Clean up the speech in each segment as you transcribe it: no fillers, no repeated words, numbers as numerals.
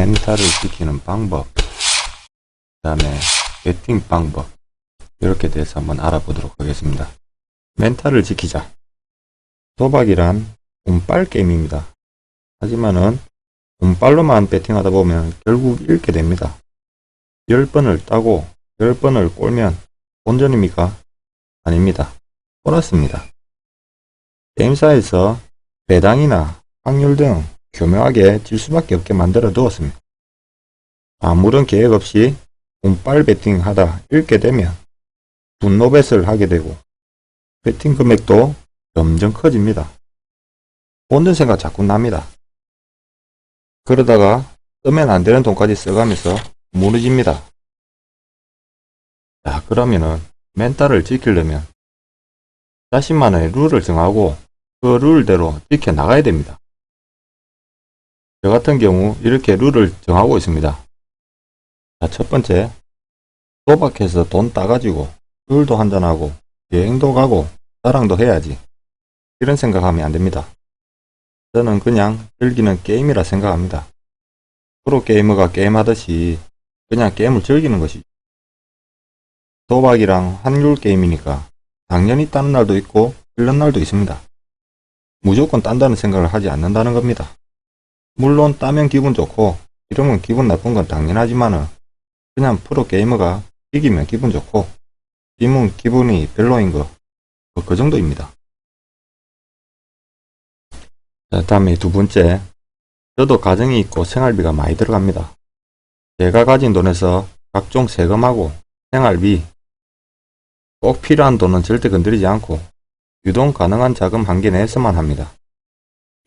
멘탈을 지키는 방법, 그 다음에 배팅 방법, 이렇게 대해서 한번 알아보도록 하겠습니다. 멘탈을 지키자. 도박이란 운빨 게임입니다. 하지만은 운빨로만 배팅하다 보면 결국 잃게 됩니다. 10번을 따고 10번을 꼴면 본전입니까? 아닙니다. 보너스입니다. 게임사에서 배당이나 확률 등 교묘하게 질 수밖에 없게 만들어 두었습니다. 아무런 계획 없이 운빨 배팅하다 잃게 되면 분노뱃을 하게 되고 배팅 금액도 점점 커집니다. 본전 생각 자꾸 납니다. 그러다가 쓰면 안 되는 돈까지 써가면서 무너집니다. 자, 그러면은 멘탈을 지키려면 자신만의 룰을 정하고 그 룰대로 지켜나가야 됩니다. 저 같은 경우 이렇게 룰을 정하고 있습니다. 자, 첫 번째, 도박해서 돈 따가지고 술도 한잔하고 여행도 가고 자랑도 해야지, 이런 생각하면 안됩니다. 저는 그냥 즐기는 게임이라 생각합니다. 프로게이머가 게임하듯이 그냥 게임을 즐기는 것이죠. 도박이랑 확률 게임이니까 당연히 따는 날도 있고 잃는 날도 있습니다. 무조건 딴다는 생각을 하지 않는다는 겁니다. 물론 따면 기분 좋고 이러면 기분 나쁜 건 당연하지만은 그냥 프로게이머가 이기면 기분 좋고 지면 기분이 별로인 거, 그 정도입니다. 자, 다음에 두 번째, 저도 가정이 있고 생활비가 많이 들어갑니다. 제가 가진 돈에서 각종 세금하고 생활비, 꼭 필요한 돈은 절대 건드리지 않고 유동 가능한 자금 한계 내에서만 합니다.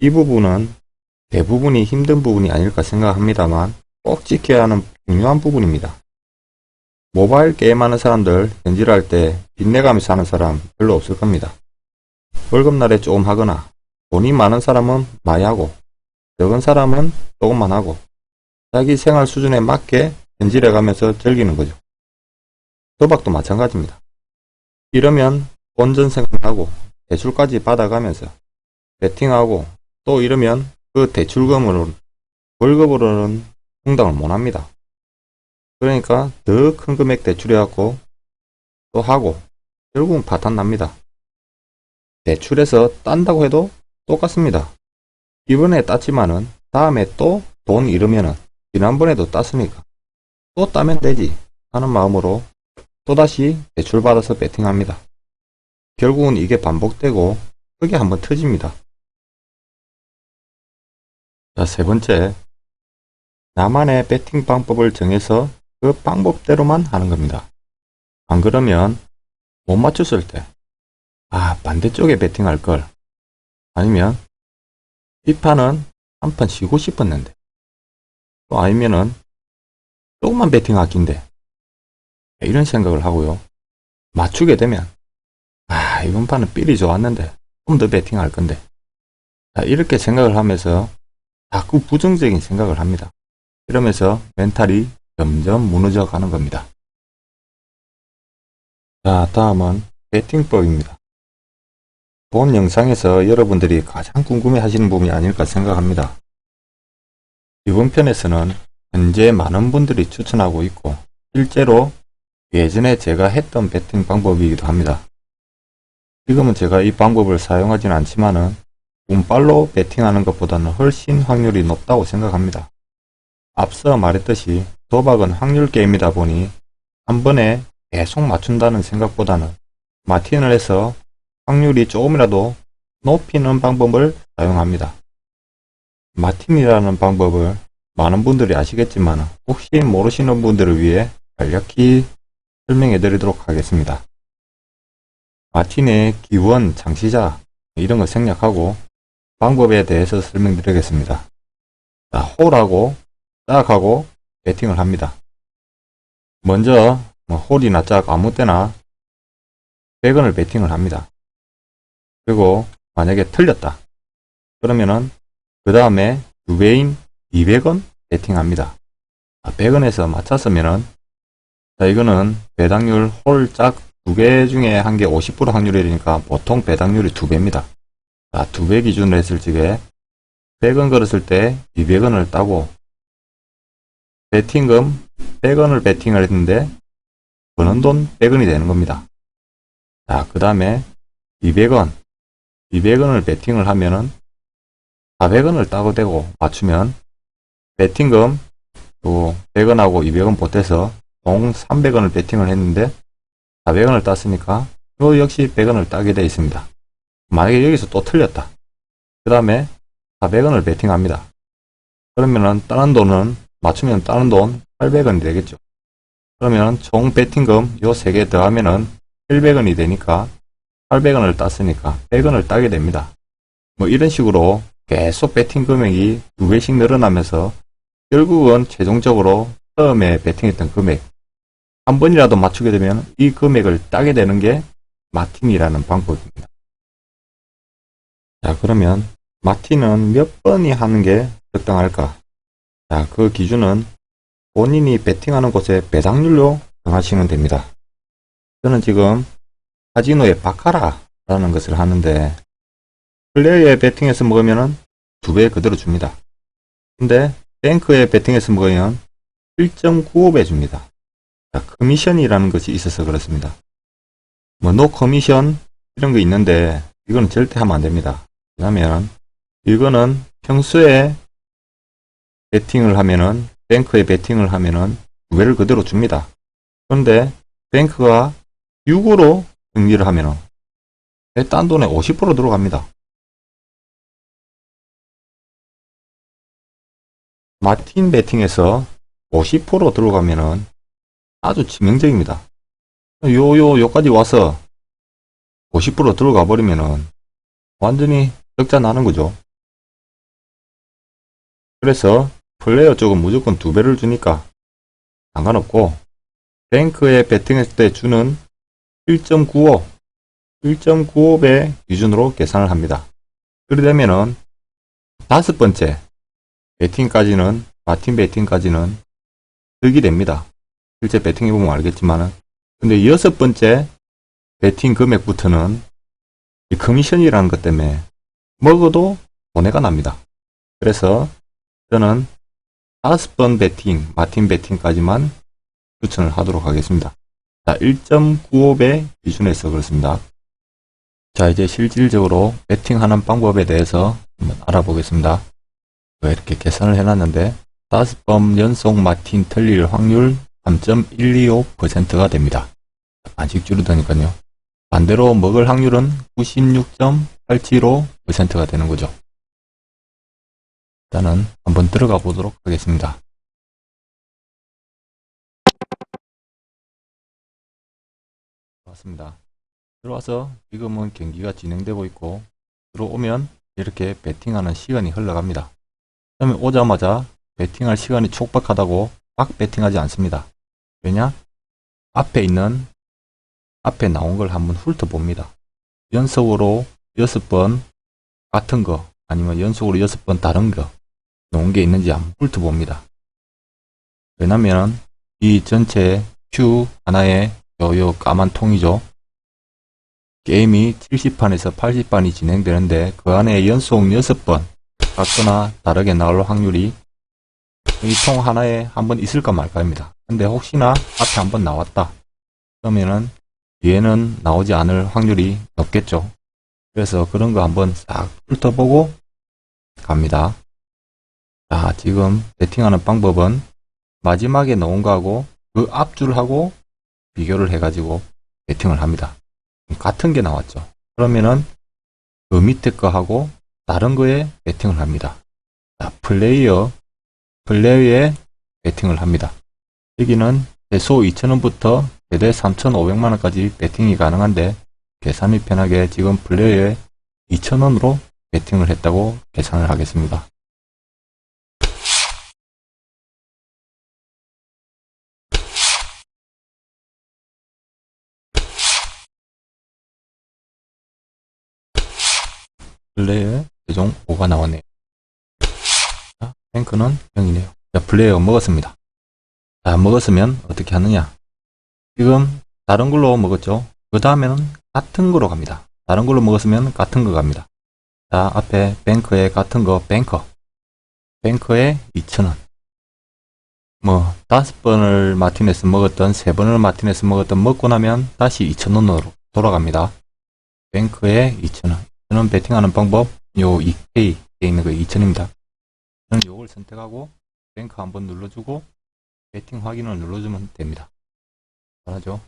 이 부분은 대부분이 힘든 부분이 아닐까 생각합니다만 꼭 지켜야 하는 중요한 부분입니다. 모바일 게임하는 사람들 현질할 때 빚내가면서 하는 사람 별로 없을 겁니다. 월급날에 조금 하거나 돈이 많은 사람은 많이 하고 적은 사람은 조금만 하고 자기 생활 수준에 맞게 현질해가면서 즐기는 거죠. 도박도 마찬가지입니다. 이러면 본전 생각나고 대출까지 받아가면서 베팅하고 또 이러면 그 대출금으로 월급으로는 충당을 못합니다. 그러니까 더 큰 금액 대출해갖고 또 하고 결국은 파탄납니다. 대출해서 딴다고 해도 똑같습니다. 이번에 땄지만은 다음에 또 돈 잃으면은 지난번에도 땄으니까 또 따면 되지 하는 마음으로 또다시 대출받아서 베팅합니다. 결국은 이게 반복되고 크게 한번 터집니다. 자, 세 번째, 나만의 베팅 방법을 정해서 그 방법대로만 하는 겁니다. 안 그러면 못 맞췄을 때 반대쪽에 베팅할 걸, 아니면 이 판은 한 판 쉬고 싶었는데, 또 아니면은 조금만 베팅 아낀데, 이런 생각을 하고요. 맞추게 되면 이번 판은 삘이 좋았는데 좀 더 베팅할 건데, 이렇게 생각을 하면서 자꾸 부정적인 생각을 합니다. 이러면서 멘탈이 점점 무너져 가는 겁니다. 자, 다음은 베팅법입니다. 본 영상에서 여러분들이 가장 궁금해 하시는 부분이 아닐까 생각합니다. 이번 편에서는 현재 많은 분들이 추천하고 있고 실제로 예전에 제가 했던 베팅 방법이기도 합니다. 지금은 제가 이 방법을 사용하지는 않지만은 운빨로 베팅하는 것보다는 훨씬 확률이 높다고 생각합니다. 앞서 말했듯이 도박은 확률 게임이다 보니 한 번에 계속 맞춘다는 생각보다는 마틴을 해서 확률이 조금이라도 높이는 방법을 사용합니다. 마틴이라는 방법을 많은 분들이 아시겠지만 혹시 모르시는 분들을 위해 간략히 설명해 드리도록 하겠습니다. 마틴의 기원, 창시자 이런 거 생략하고 방법에 대해서 설명드리겠습니다. 자, 홀하고 짝하고 베팅을 합니다. 먼저 홀이나 짝 아무 때나 100원을 베팅을 합니다. 그리고 만약에 틀렸다 그러면은 그 다음에 2배인 200원 베팅합니다. 100원에서 맞췄으면은, 자, 이거는 배당률 홀 짝 2개 중에 한 개 50% 확률이니까 보통 배당률이 2배입니다. 자, 2배 기준으로 했을 적에 100원 걸었을 때 200원을 따고 베팅금 100원을 베팅을 했는데 버는 돈 100원이 되는 겁니다. 자, 그 다음에 200원을 베팅을 하면은 400원을 따고 되고 맞추면 베팅금 또 100원하고 200원 보태서 총 300원을 베팅을 했는데 400원을 땄으니까 또 역시 100원을 따게 되어 있습니다. 만약에 여기서 또 틀렸다. 그 다음에 400원을 베팅합니다. 그러면은 다른 돈은 맞추면 다른 돈 800원이 되겠죠. 그러면 총 베팅금 요 3개 더하면은 700원이 되니까 800원을 땄으니까 100원을 따게 됩니다. 뭐 이런 식으로 계속 베팅 금액이 2배씩 늘어나면서 결국은 최종적으로 처음에 베팅했던 금액 한 번이라도 맞추게 되면 이 금액을 따게 되는 게 마틴이라는 방법입니다. 자, 그러면 마틴은 몇 번이 하는 게 적당할까? 자, 그 기준은 본인이 베팅하는 곳의 배당률로 정하시면 됩니다. 저는 지금 카지노의 바카라라는 것을 하는데 플레이어에 베팅해서 먹으면 2배 그대로 줍니다. 근데 뱅크에 베팅해서 먹으면 1.95배 줍니다. 자, 커미션이라는 것이 있어서 그렇습니다. 뭐 노 커미션 이런 거 있는데 이거는 절대 하면 안 됩니다. 왜냐면 이거는 평소에 베팅을 하면은 뱅크에 베팅을 하면은 2배를 그대로 줍니다. 그런데 뱅크가 6으로 승리를 하면은 딴 돈에 50% 들어갑니다. 마틴 베팅에서 50% 들어가면은 아주 치명적입니다. 요까지 와서 50% 들어가 버리면은 완전히 적자 나는 거죠. 그래서 플레이어 쪽은 무조건 2배를 주니까 상관없고 뱅크에 베팅했을 때 주는 1.95배 기준으로 계산을 합니다. 그렇게 되면은 5번째 베팅까지는 마틴 베팅까지는 득이 됩니다. 실제 베팅해보면 알겠지만은 근데 6번째 베팅 금액부터는 이 커미션이라는 것 때문에 먹어도 손해가 납니다. 그래서 저는 5번 베팅, 마틴 베팅까지만 추천을 하도록 하겠습니다. 자, 1.95배 기준에서 그렇습니다. 자, 이제 실질적으로 베팅하는 방법에 대해서 한번 알아보겠습니다. 이렇게 계산을 해놨는데 5번 연속 마틴 틀릴 확률 3.125%가 됩니다. 반씩 줄어드니까요. 반대로 먹을 확률은 96.875%가 되는 거죠. 일단은 한번 들어가 보도록 하겠습니다. 들어왔습니다. 들어와서 지금은 경기가 진행되고 있고 들어오면 이렇게 베팅하는 시간이 흘러갑니다. 그러면 오자마자 베팅할 시간이 촉박하다고 막 베팅하지 않습니다. 왜냐? 앞에 나온 걸 한번 훑어봅니다. 연속으로 6번 같은 거 아니면 연속으로 6번 다른 거 놓은 게 있는지 한번 훑어봅니다. 왜냐면 이 전체 큐 하나에 요 까만 통이죠. 게임이 70판에서 80판이 진행되는데 그 안에 연속 6번 같거나 다르게 나올 확률이 이 통 하나에 한번 있을까 말까입니다. 근데 혹시나 앞에 한번 나왔다 그러면은 뒤에는 나오지 않을 확률이 높겠죠. 그래서 그런 거 한번 싹 훑어보고 갑니다. 자, 지금 베팅하는 방법은 마지막에 나온 거하고 그 앞줄하고 비교를 해가지고 베팅을 합니다. 같은 게 나왔죠. 그러면은 그 밑에 거하고 다른 거에 베팅을 합니다. 자, 플레이어에 베팅을 합니다. 여기는 최소 2,000원부터 최대 3,500만원까지 베팅이 가능한데 계산이 편하게 지금 플레이어에 2,000원으로 베팅을 했다고 계산을 하겠습니다. 플레이어에 최종 5가 나왔네요. 자, 뱅크는 0이네요. 자, 플레이어 먹었습니다. 자, 먹었으면 어떻게 하느냐. 지금 다른 걸로 먹었죠. 그 다음에는 같은 거로 갑니다. 다른 걸로 먹었으면 같은 거 갑니다. 자, 앞에 뱅크에 같은 거 뱅커에 2,000원. 뭐 5번을 마티네스 먹었던 3번을 마티네스 먹었던 먹고 나면 다시 2,000원으로 돌아갑니다. 뱅크에 2,000원. 저는 베팅하는 방법 요 2K에 있는 거 2,000입니다. 저는 요걸 선택하고 뱅크 한번 눌러주고 베팅 확인을 눌러주면 됩니다. 잘하죠?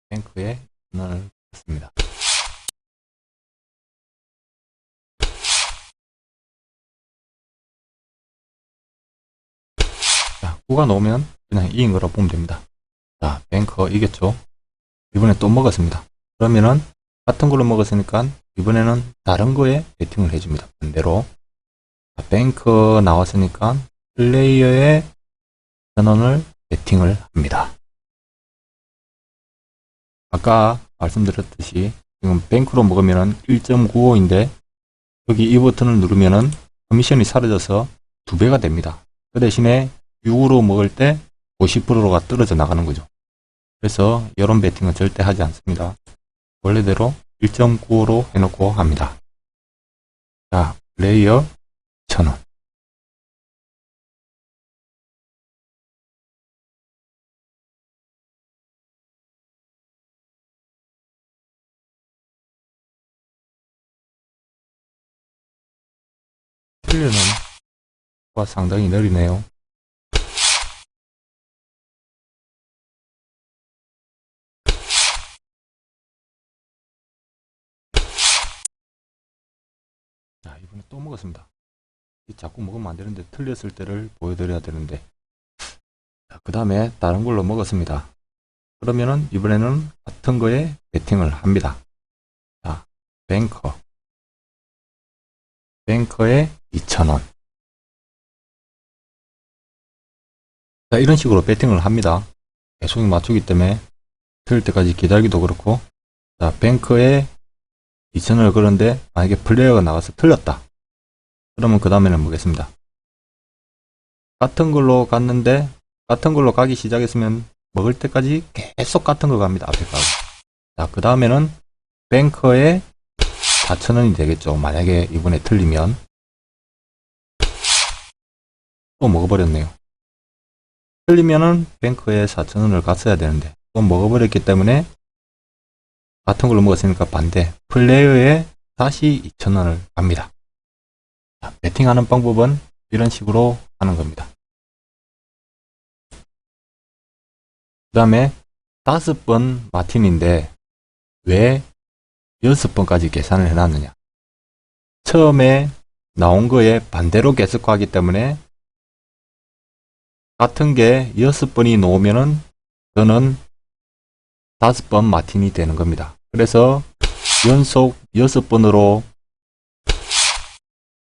뱅크에 2,000원을 넣습니다. 자, 구간 오면 그냥 이긴 거라 보면 됩니다. 자, 뱅커 이겼죠? 이번에 또 먹었습니다. 그러면은 같은 걸로 먹었으니까 이번에는 다른 거에 베팅을 해줍니다. 반대로. 자, 뱅커 나왔으니까 플레이어의 전원을 베팅을 합니다. 아까 말씀드렸듯이 지금 뱅크로 먹으면은 1.95인데 여기 이 버튼을 누르면은 커미션이 사라져서 2배가 됩니다. 그 대신에 6으로 먹을 때 50%가 떨어져 나가는 거죠. 그래서 이런 베팅은 절대 하지 않습니다. 원래대로 1.95로 해놓고 합니다. 자, 플레이어 1,000원. 틀려는 상당히 느리네요. 자, 이번에 또 먹었습니다. 자꾸 먹으면 안 되는데 틀렸을 때를 보여드려야 되는데. 자, 그 다음에 다른 걸로 먹었습니다. 그러면은 이번에는 같은 거에 베팅을 합니다. 자, 뱅커에 2,000원. 자, 이런 식으로 베팅을 합니다. 계속 맞추기 때문에 틀릴 때까지 기다리기도 그렇고. 자, 뱅커에 2,000원을 걸었는데 만약에 플레이어가 나가서 틀렸다. 그러면 그 다음에는 뭐겠습니다. 같은 걸로 갔는데 같은 걸로 가기 시작했으면 먹을 때까지 계속 같은 거 갑니다. 앞에 가고. 자, 그 다음에는 뱅커에 4,000원이 되겠죠. 만약에 이번에 틀리면 또 먹어버렸네요. 틀리면은 뱅커에 4,000원을 갔어야 되는데 또 먹어버렸기 때문에 같은 걸로 먹었으니까 반대 플레이어에 다시 2,000원을 갑니다. 자, 베팅하는 방법은 이런 식으로 하는 겁니다. 그 다음에 5번 마틴인데 왜 6번까지 계산을 해놨느냐. 처음에 나온 거에 반대로 계속하기 때문에 같은 게 6번이 나오면은 저는 5번 마틴이 되는 겁니다. 그래서 연속 6번으로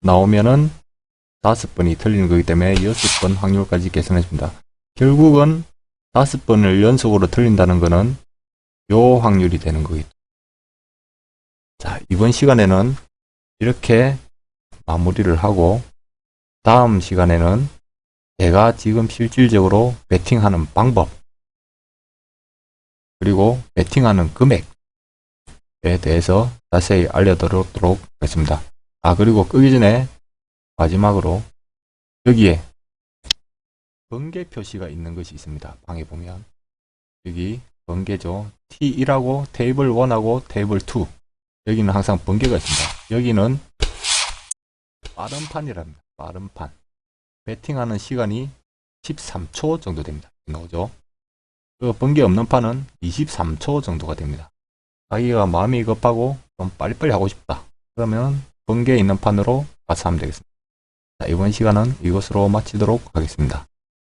나오면은 5번이 틀리는 거기 때문에 6번 확률까지 계산해 줍니다. 결국은 5번을 연속으로 틀린다는 거는 요 확률이 되는 거겠죠. 자, 이번 시간에는 이렇게 마무리를 하고 다음 시간에는 제가 지금 실질적으로 베팅하는 방법 그리고 베팅하는 금액에 대해서 자세히 알려드리도록 하겠습니다. 아, 그리고 끄기 전에 마지막으로 여기에 번개 표시가 있는 것이 있습니다. 방에 보면 여기 번개죠. T1하고 테이블 1하고 테이블 2 여기는 항상 번개가 있습니다. 여기는 빠른 판이랍니다. 빠른 판. 배팅하는 시간이 13초 정도 됩니다. 나오죠. 그 번개 없는 판은 23초 정도가 됩니다. 자기가 마음이 급하고 좀 빨리빨리 하고 싶다. 그러면 번개 있는 판으로 가서 하면 되겠습니다. 자, 이번 시간은 이것으로 마치도록 하겠습니다.